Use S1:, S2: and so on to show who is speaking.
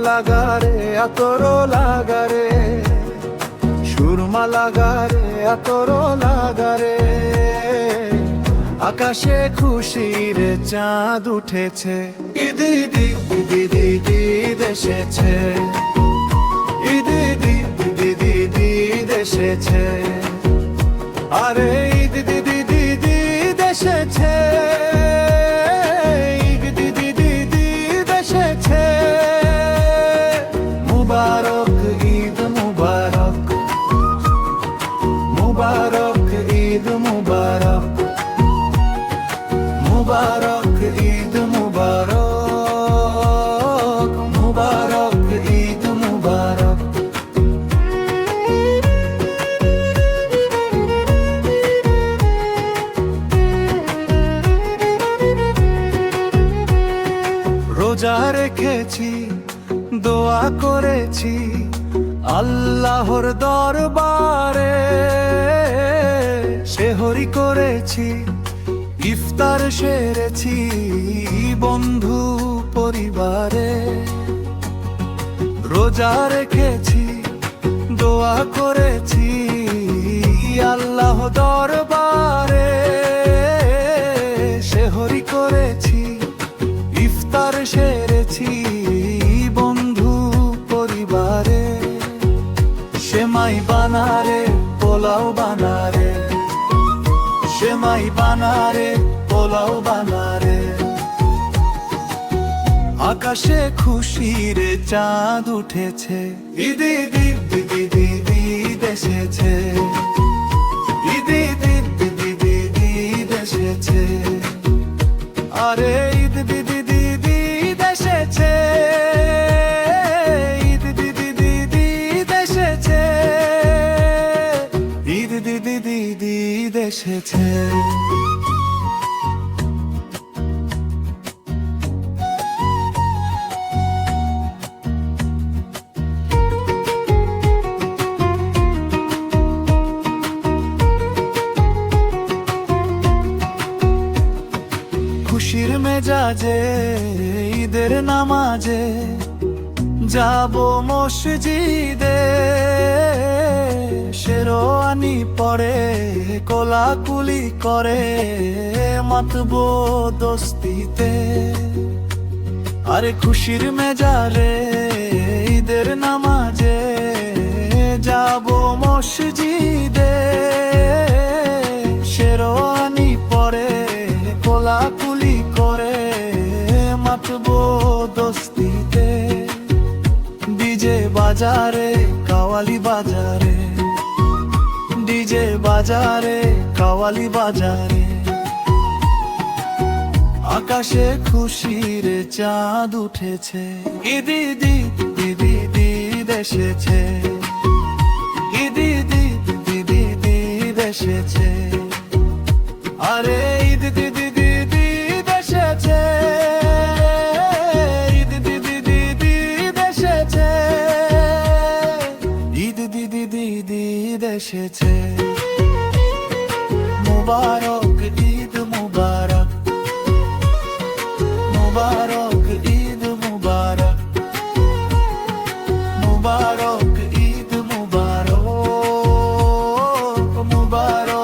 S1: লাগারে আতর লাগারে, সুরমা লাগারে আতর লাগারে। আকাশে খুশির চাঁদ উঠেছে, ঈদ ঈদ ঈদ ঈদ ঈদ ঈদ এসেছে, ঈদ ঈদ ঈদ ঈদ ঈদ ঈদ এসেছে, আরে ঈদ ঈদ ঈদ ঈদ ঈদ ঈদ এসেছে, ঈদ ঈদ ঈদ ঈদ ঈদ এসেছে। মুবারক ঈদ মুবারক, মুবারক ঈদ মুবারক, মুবারক ঈদ মুবারক, মুবারক ঈদ মুবারক। রোজা রেখেছি, দোয়া করেছি আল্লাহর দরবারে, সেহরি করেছি, ইফতার সেরেছি বন্ধু পরিবারে। রোজা রেখেছি, দোয়া করেছি আল্লাহ দরবারে, সেহরি করেছি, ইফতার সেরেছি বন্ধু পরিবারে। সেমাই বানারে পোলাও বানারে, সেমাই বানারে পোলাও বানারে। আকাশে খুশির চাঁদ উঠেছে, ঈদ ঈদ ঈদ ঈদ ঈদ ঈদ এসেছে, ঈদ ঈদ ঈদ ঈদ ঈদ ঈদ ঈদ এসেছে, আরে ঈদ ঈদ ঈদ ঈদ ঈদ এসেছে, ঈদ ঈদ ঈদ ঈদ ঈদ এসেছে, ঈদ ঈদ ঈদ ঈদ ঈদ এসেছে। খুশির মেজাজে ঈদের নামাজে যাব মসজিদে, শেরওয়ানি পরে কোলাকুলি করে মাতবো দোস্তিতে। আরে খুশির মেজাজে ঈদের নামাজে যাব মসজিদে, শেরওয়ানি পরে কোলাকুলি করে মাতবো দোস্তিতে। ডিজে বাজারে কাওয়ালি বাজারে, ডিজে বাজারে কাওয়ালি বাজারে। আকাশে খুশির চাঁদ উঠেছে, ঈদ ঈদ ঈদ ঈদ ঈদ এসেছে, ঈদ ঈদ ঈদ ঈদ ঈদ ঈদ এসেছে, আরে ঈদ ঈদ ঈদ ঈদ ঈদ এসেছে, ঈদ ঈদ ঈদ ঈদ ঈদ এসেছে, ঈদ ঈদ ঈদ ঈদ ঈদ এসেছে। মুবারক ঈদ মুবারক, মুবারক ঈদ মুবারক, মুবারক ঈদ মুবারক, মুবারক